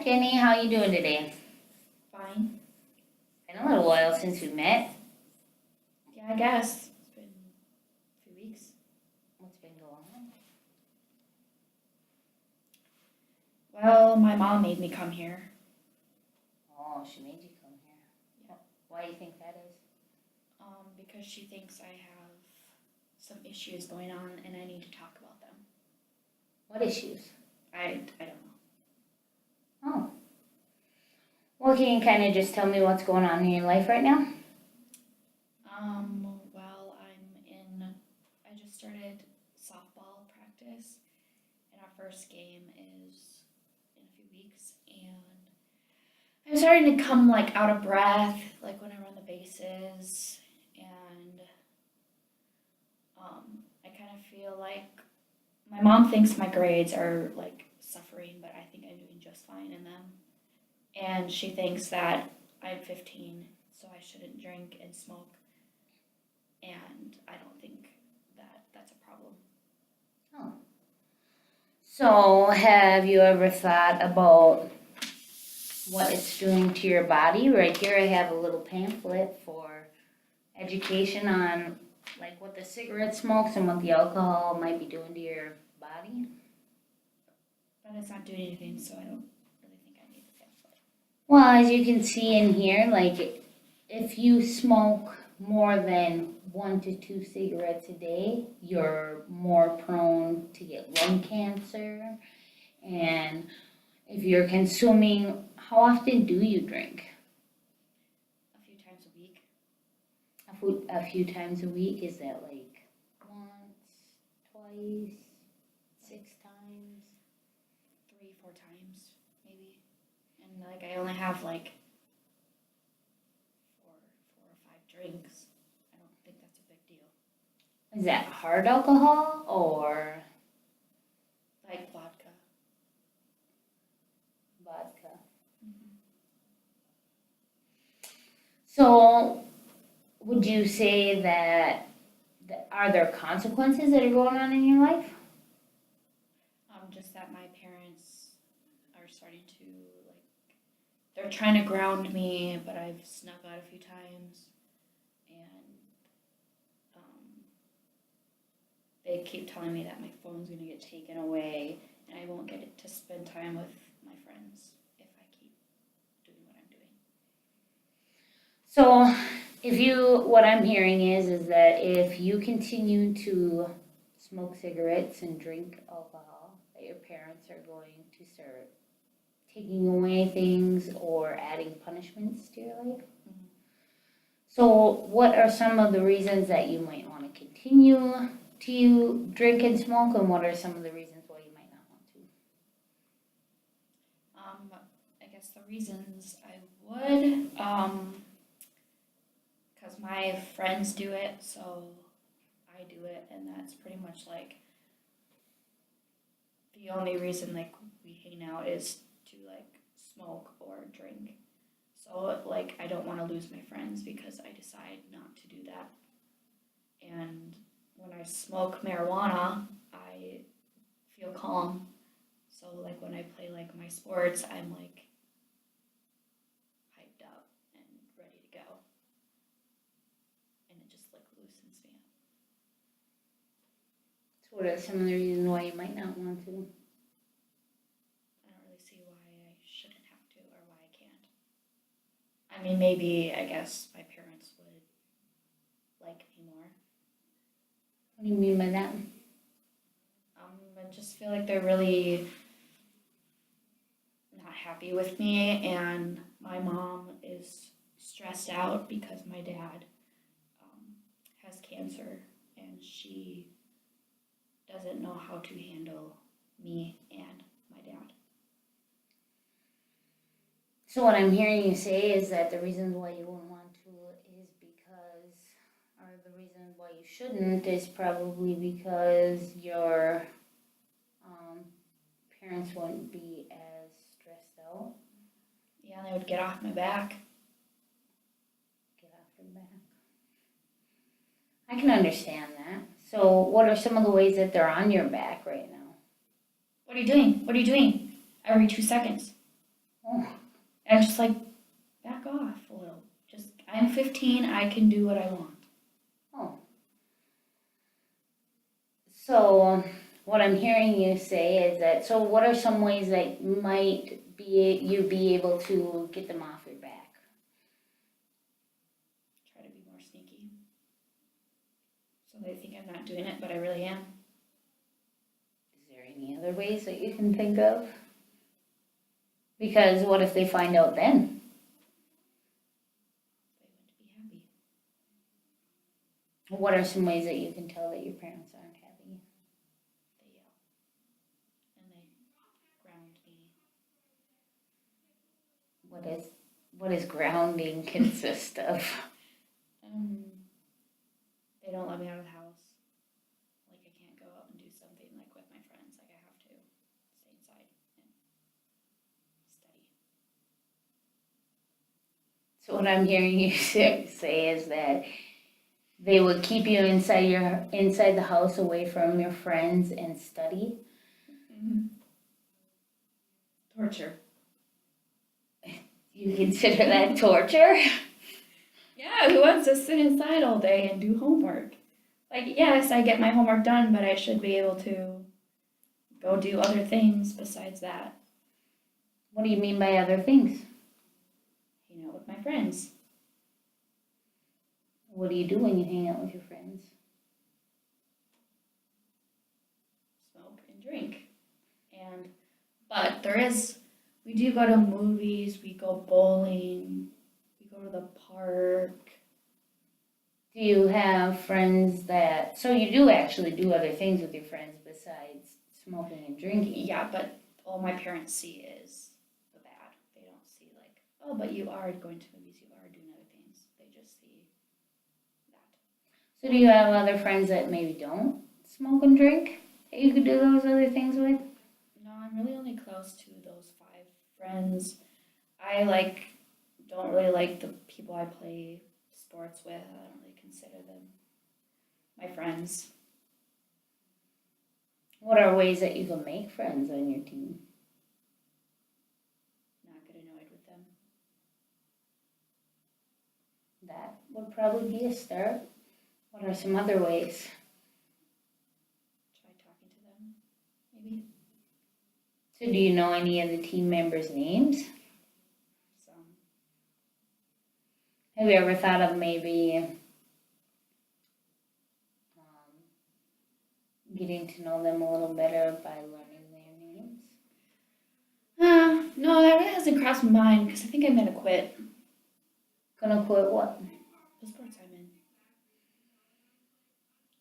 Hi Jenny, how you doing today? Fine. Been a little while since we met. Yeah, I guess. It's been a few weeks. What's been going on? Well, my mom made me come here. Oh, she made you come here. Yeah. Why do you think that is? Because she thinks I have some issues going on and I need to talk about them. What issues? I don't know. Oh. Well, can you kind of just tell me what's going on in your life right now? Well, I just started softball practice and our first game is in a few weeks and I'm starting to come like out of breath, like when I run the bases and I kind of feel like my mom thinks my grades are like suffering, but I think I'm doing just fine in them. And she thinks that I'm 15, so I shouldn't drink and smoke. And I don't think that that's a problem. Oh. So, have you ever thought about what it's doing to your body? Right here I have a little pamphlet for education on like what the cigarette smokes and what the alcohol might be doing to your body. But it's not doing anything, so I don't really think I need the pamphlet. Well, as you can see in here, like if you smoke more than 1 to 2 cigarettes a day, you're more prone to get lung cancer. And if you're consuming, how often do you drink? A few times a week. A few times a week? Is that like once, twice, 6 times? 3-4 times, maybe. And like I only have like four or five drinks. I don't think that's a big deal. Is that hard alcohol or Like vodka. vodka? Mm-hmm. So, would you say that are there consequences that are going on in your life? Just that my parents are starting to like they're trying to ground me, but I've snuck out a few times, and they keep telling me that my phone's gonna get taken away, and I won't get to spend time with my friends if I keep doing what I'm doing. So, what I'm hearing is that if you continue to smoke cigarettes and drink alcohol, that your parents are going to start taking away things or adding punishments to your life. Mm-hmm. So, what are some of the reasons that you might want to continue to drink and smoke, and what are some of the reasons why you might not want to? I guess the reasons I would, because my friends do it, so I do it, and that's pretty much like the only reason like we hang out is to like smoke or drink. So like I don't want to lose my friends because I decide not to do that. And when I smoke marijuana, I feel calm. So like when I play like my sports, I'm like hyped up and ready to go. And it just like loosens me up. So, what are some of the reasons why you might not want to? I don't really see why I shouldn't have to or why I can't. I mean, maybe I guess my parents would like me more. What do you mean by that? I just feel like they're really not happy with me, and my mom is stressed out because my dad has cancer, and she doesn't know how to handle me and my dad. So, what I'm hearing you say is that the reasons why you wouldn't want to is because, or the reason why you shouldn't is probably because your parents wouldn't be as stressed out. Yeah, they would get off my back. Get off your back. I can understand that. So, what are some of the ways that they're on your back right now? What are you doing? What are you doing? Every 2 seconds. Oh, And just like back off a little. Just I'm 15, I can do what I want. oh. So what I'm hearing you say is that, so what are some ways that might be able to get them off your back? Try to be more sneaky. So they think I'm not doing it, but I really am. Is there any other ways that you can think of? Because what if they find out then? They wouldn't be happy. What are some ways that you can tell that your parents aren't happy? They yell. And they ground me. What is grounding consist of? They don't let me out of the house. Like I can't go out and do something like with my friends. Like I have to stay inside and study. So what I'm hearing you say is that they would keep you inside the house away from your friends and study. Mm-hmm. Torture. You consider that torture? Yeah, who wants to sit inside all day and do homework? Like, yes, I get my homework done, but I should be able to go do other things besides that. What do you mean by other things? Hang out with my friends. What do you do when you hang out with your friends? Smoke and drink. But we do go to movies, we go bowling, we go to the park. Do you have friends so you do actually do other things with your friends besides smoking and drinking? Yeah, but all my parents see is the bad. They don't see like, oh, but you are going to movies, you are doing other things. They just see that. So do you have other friends that maybe don't smoke and drink that you could do those other things with? No, I'm really only close to those 5 friends. I don't really like the people I play sports with. I don't really consider them my friends. What are ways that you can make friends on your team? Not get annoyed with them. That would probably be a start. What are some other ways? Try talking to them, maybe. So do you know any of the team members' names? Some. Have you ever thought of maybe getting to know them a little better by learning their names? No, that really hasn't crossed my mind because I think I'm gonna quit Gonna quit what? the sports I'm in.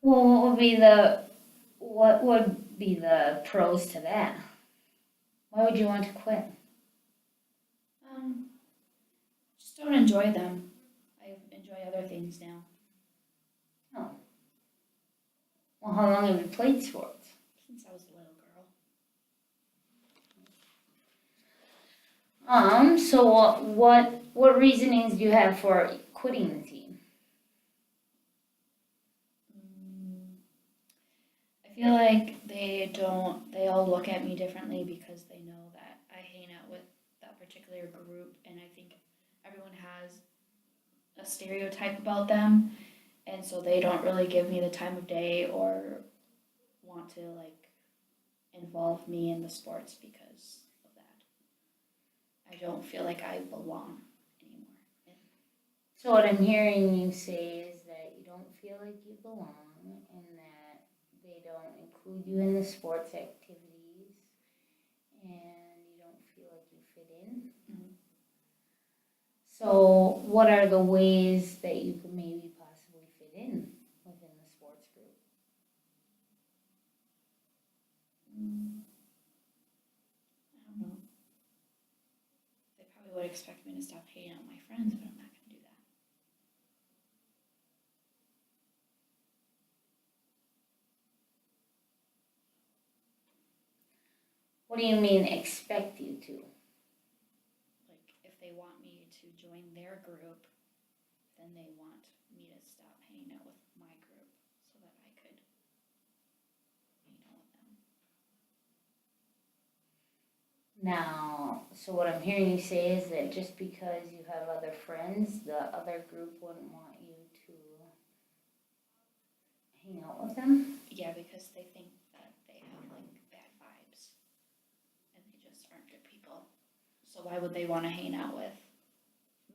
Well, what would be the pros to that? Why would you want to quit? Just don't enjoy them. I enjoy other things now. Oh. Well, how long have you played sports? Since I was a little girl. So what reasonings do you have for quitting the team? I feel like they all look at me differently because they know that I hang out with that particular group and I think everyone has a stereotype about them and so they don't really give me the time of day or want to involve me in the sports because of that. I don't feel like I belong anymore. So what I'm hearing you say is that you don't feel like you belong and that they don't include you in the sports activities and you don't feel like you fit in. Mhm. So what are the ways that you could maybe possibly fit in within the sports group? I don't know. They probably would expect me to stop hanging out with my friends, but I'm not going to do that. What do you mean expect you to? Like, if they want me to join their group, then they want me to stop hanging out with my group so that I could hang out with them. Now, So what I'm hearing you say is that just because you have other friends, the other group wouldn't want you to hang out with them? Yeah, because they think that they have like bad vibes and they just aren't good people. So why would they want to hang out with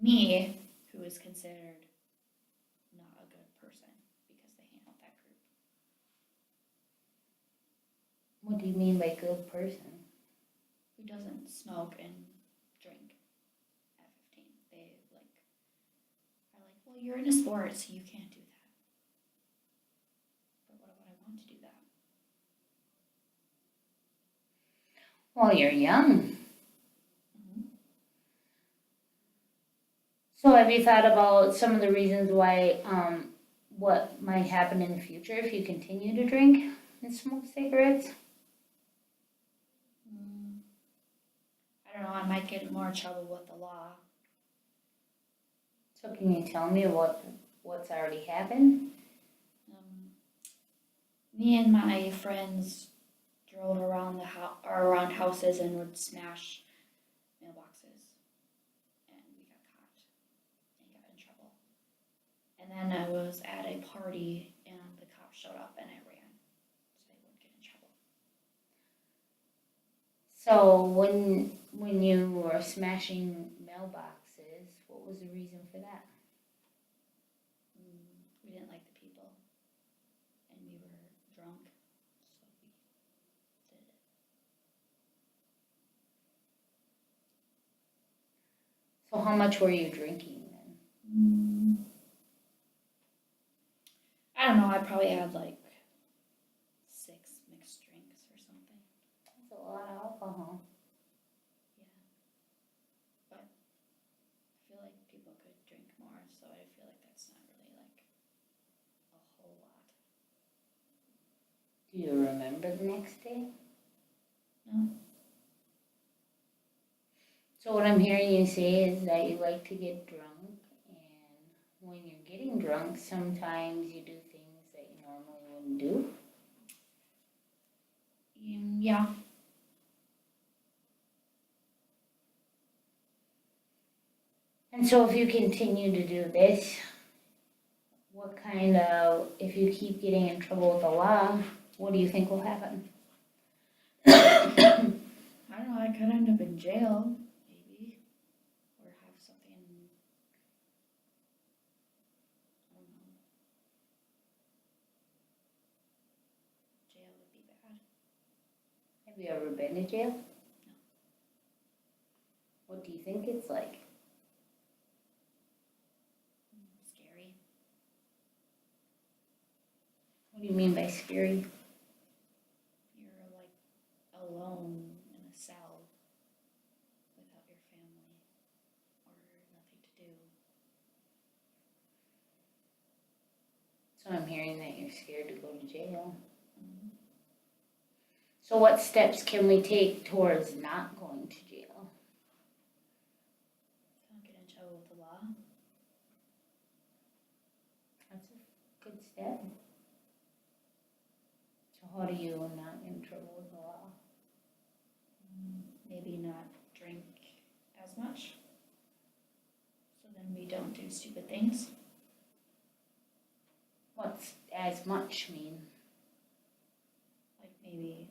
me, who is considered not a good person because they hang out with that group? What do you mean by good person? Who doesn't smoke and drink at 15? They like are like, well, you're in a sport, so you can't do that. But what if I want to do that? Well, you're young. Mm-hmm. So have you thought about some of the reasons why, what might happen in the future if you continue to drink and smoke cigarettes? I don't know, I might get in more trouble with the law. So can you tell me what's already happened? Me and my friends drove around around houses and would smash mailboxes, and we got caught and got in trouble. And then I was at a party and the cops showed up and I ran, so I wouldn't get in trouble. So when you were smashing mailboxes, what was the reason for that? We didn't like the people, and we were drunk, so we did it. So how much were you drinking then? I don't know, I probably had like 6 mixed drinks or something. That's a lot of alcohol. Yeah. But I feel like people could drink more, so I feel like that's not really like a whole lot. Do you remember the next day? No. So what I'm hearing you say is that you like to get drunk, and when you're getting drunk, sometimes you do things that you normally wouldn't do. Yeah. And so if you continue to do this, if you keep getting in trouble with the law, what do you think will happen? I don't know, I could end up in jail, maybe. Or have something, I don't know. Jail would be bad. Have you ever been to jail? No. What do you think it's like? Scary. What do you mean by scary? You're like alone in a cell without your family or nothing to do. So I'm hearing that you're scared to go to jail. Mm-hmm. So what steps can we take towards not going to jail? Don't get in trouble with the law. That's a good step. So how do you not get in trouble with the law? Maybe not drink as much. So then we don't do stupid things. What's as much mean? Like maybe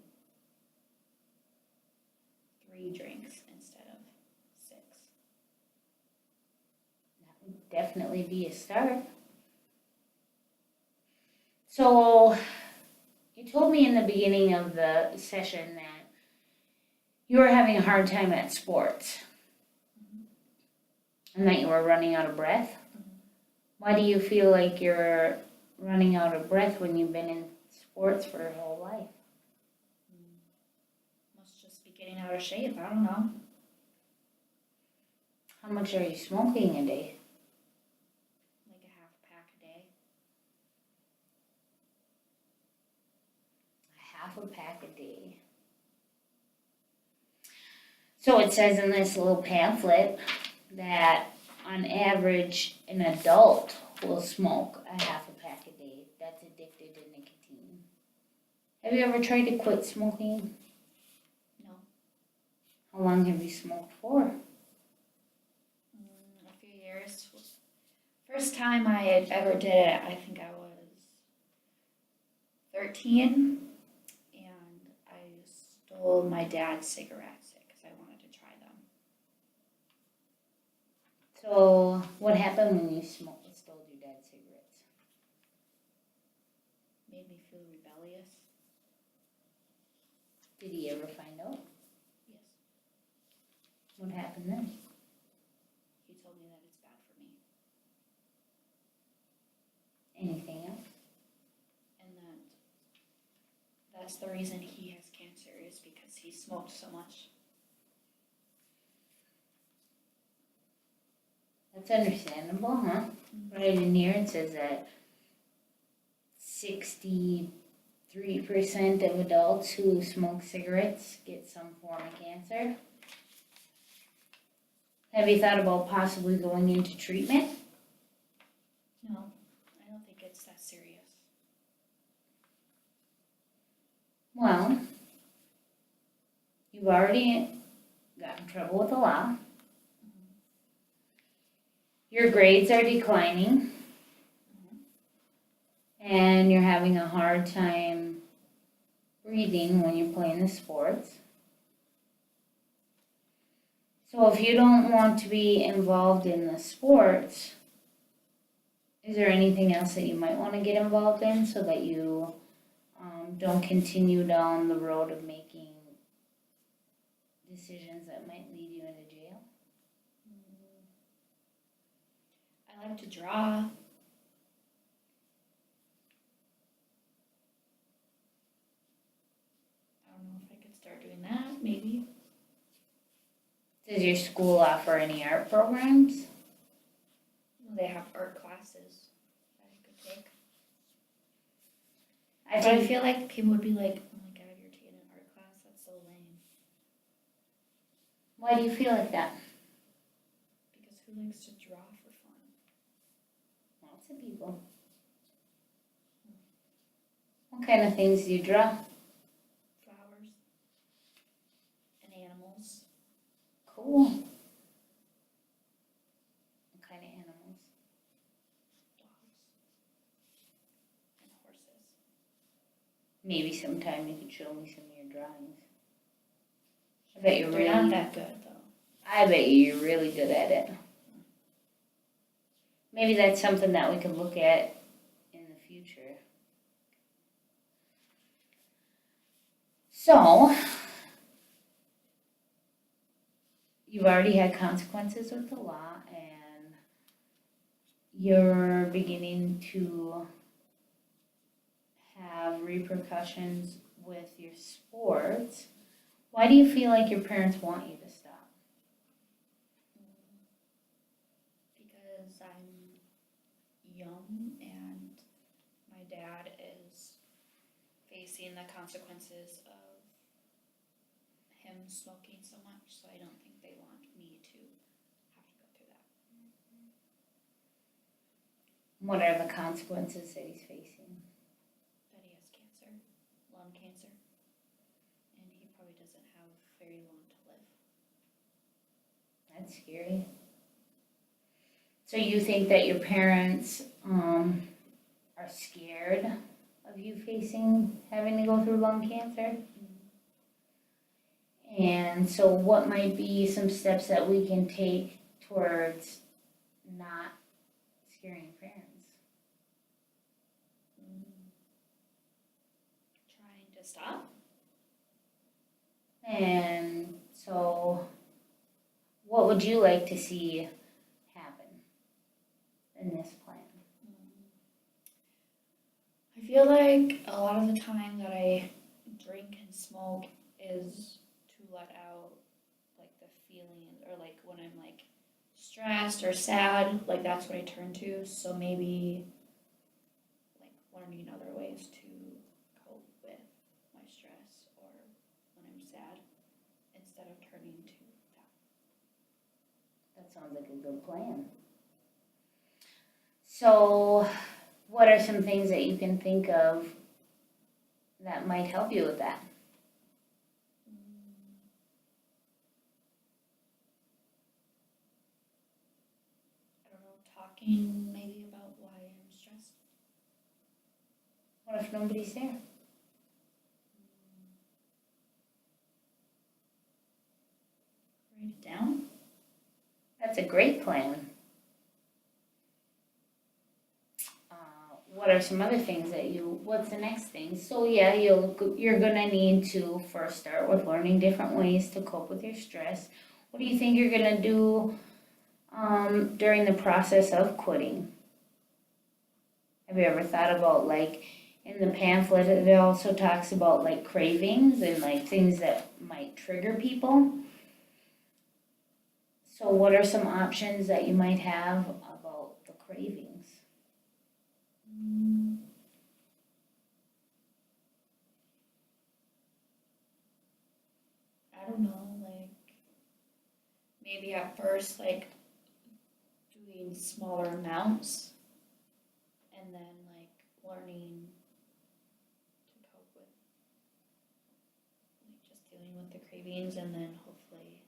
3 drinks instead of 6. That would definitely be a start. So you told me in the beginning of the session that you were having a hard time at sports. And that you were running out of breath. Why do you feel like you're running out of breath when you've been in sports for your whole life? Must just be getting out of shape. I don't know. How much are you smoking a day? Like a half a pack a day. Half a pack a day. So it says in this little pamphlet that on average an adult will smoke a half a pack a day that's addicted to nicotine. Have you ever tried to quit smoking? No. How long have you smoked for? A few years. First time I had ever did it, I think I was 13, and I stole my dad's cigarettes because I wanted to try them. So, what happened when you stole your dad's cigarettes? Made me feel rebellious. Did he ever find out? Yes. What happened then? He told me that it's bad for me, Anything else? and that's the reason he has cancer is because he smoked so much. That's understandable, huh? Right in here it says that 63% of adults who smoke cigarettes get some form of cancer. Have you thought about possibly going into treatment? No, I don't think it's that serious. Well, you've already got in trouble with the law. Your grades are declining. And you're having a hard time breathing when you're playing the sports. So if you don't want to be involved in the sports, is there anything else that you might want to get involved in so that you don't continue down the road of making decisions that might lead you into jail? I like to draw. I don't know if I could start doing that, maybe. Does your school offer any art programs? They have art classes that I could take. I But I think feel like people would be like, oh my god, you're taking an art class? That's so lame. Why do you feel like that? Because who likes to draw for fun? Lots of people. What kind of things do you draw? Flowers and animals. Cool. What kind of animals? Dogs and horses. Maybe sometime you can show me some of your drawings. I bet you're They're not really, that good though. I bet you're really good at it. Maybe that's something that we could look at in the future. So, you've already had consequences with the law and you're beginning to have repercussions with your sports. Why do you feel like your parents want you to stop? Because I'm young and my dad is facing the consequences of him smoking so much, so I don't think they want me to have to go through that. What are the consequences that he's facing? That he has cancer, lung cancer, and he probably doesn't have very long to live. That's scary. So you think that your parents are scared of you having to go through lung cancer? And so what might be some steps that we can take towards not scaring parents? Trying to stop? And so what would you like to see happen in this plan? I feel like a lot of the time that I drink and smoke is to let out like the feelings, or like when I'm like stressed or sad, like that's what I turn to. So maybe like learning other ways to cope with my stress or when I'm sad instead of turning to that. That sounds like a good plan. So what are some things that you can think of that might help you with that? talking maybe about why I'm stressed. What if nobody's there? Write it down. That's a great plan. What are some other things what's the next thing? So yeah, you're gonna need to first start with learning different ways to cope with your stress. What do you think you're gonna do during the process of quitting? Have you ever thought about, like, in the pamphlet, it also talks about like cravings and like things that might trigger people. So what are some options that you might have about the cravings? I don't know, like maybe at first like doing smaller amounts and then like learning to cope with like just dealing with the cravings and then hopefully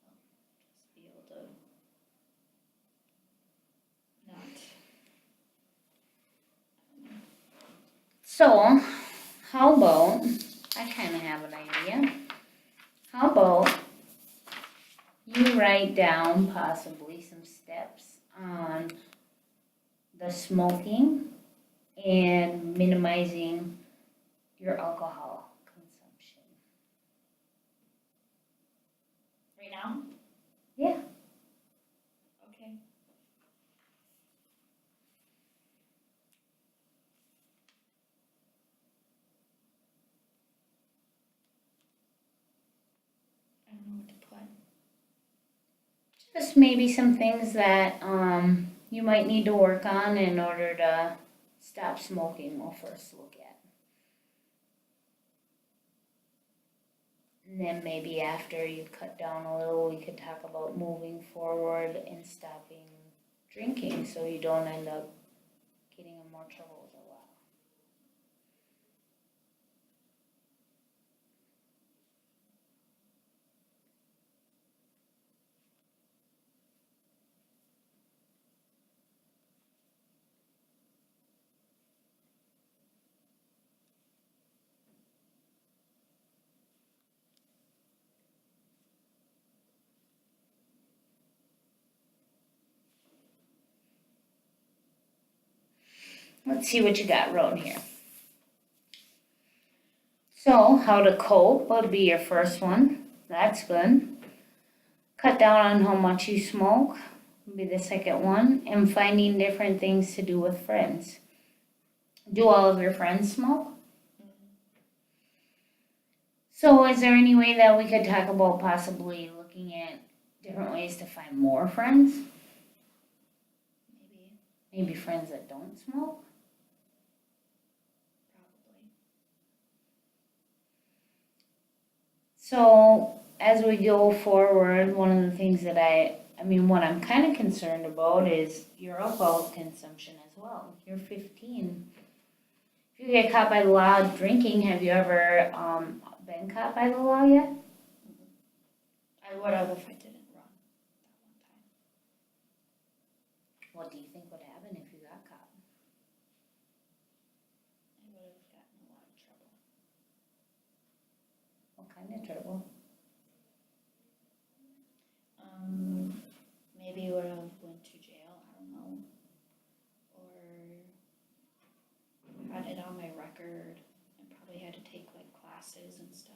just be able to not. So, how about, I kind of have an idea. How about you write down possibly some steps on the smoking and minimizing your alcohol consumption. Right now? Yeah. Okay. I don't know what to put. Just maybe some things that you might need to work on in order to stop smoking, we'll first look at. And then maybe after you cut down a little, we could talk about moving forward and stopping drinking so you don't end up getting in more trouble with the law. Let's see what you got wrote here. So, how to cope would be your first one. That's good. Cut down on how much you smoke would be the second one. And finding different things to do with friends. Do all of your friends smoke? So, is there any way that we could talk about possibly looking at different ways to find more friends? Maybe. Maybe friends that don't smoke? Probably. So, as we go forward, one of the things that what I'm kind of concerned about is your alcohol consumption as well. You're 15. If you get caught by the law of drinking, have you ever been caught by the law yet? I would have if I didn't run that one time. What do you think would happen if you got caught? I would have gotten a lot of trouble. What kind of trouble? Maybe would have went to jail, I don't know. Or had it on my record and probably had to take like classes and stuff.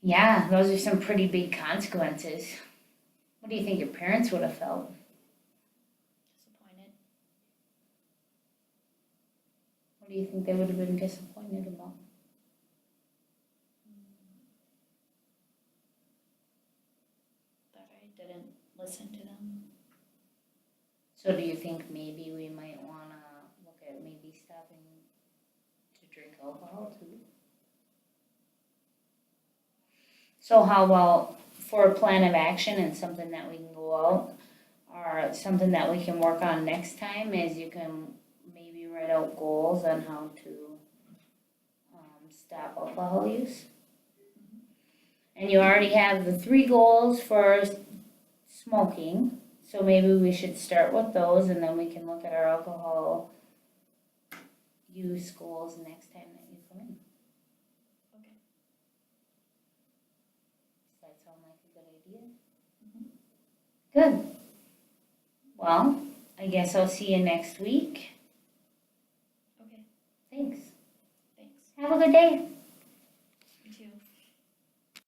Yeah, those are some pretty big consequences. What do you think your parents would have felt? Disappointed. What do you think they would have been disappointed about? That I didn't listen to them. So do you think maybe we might want to look at maybe stopping to drink alcohol too? So how about for a plan of action and something that we can go out, or something that we can work on next time is you can maybe write out goals on how to stop alcohol use. And you already have the 3 goals for smoking. So maybe we should start with those and then we can look at our alcohol use goals next time that you come in. Okay. Does that sound like a good idea? Good. Well, I guess I'll see you next week. Okay, Thanks. thanks. Have a good day.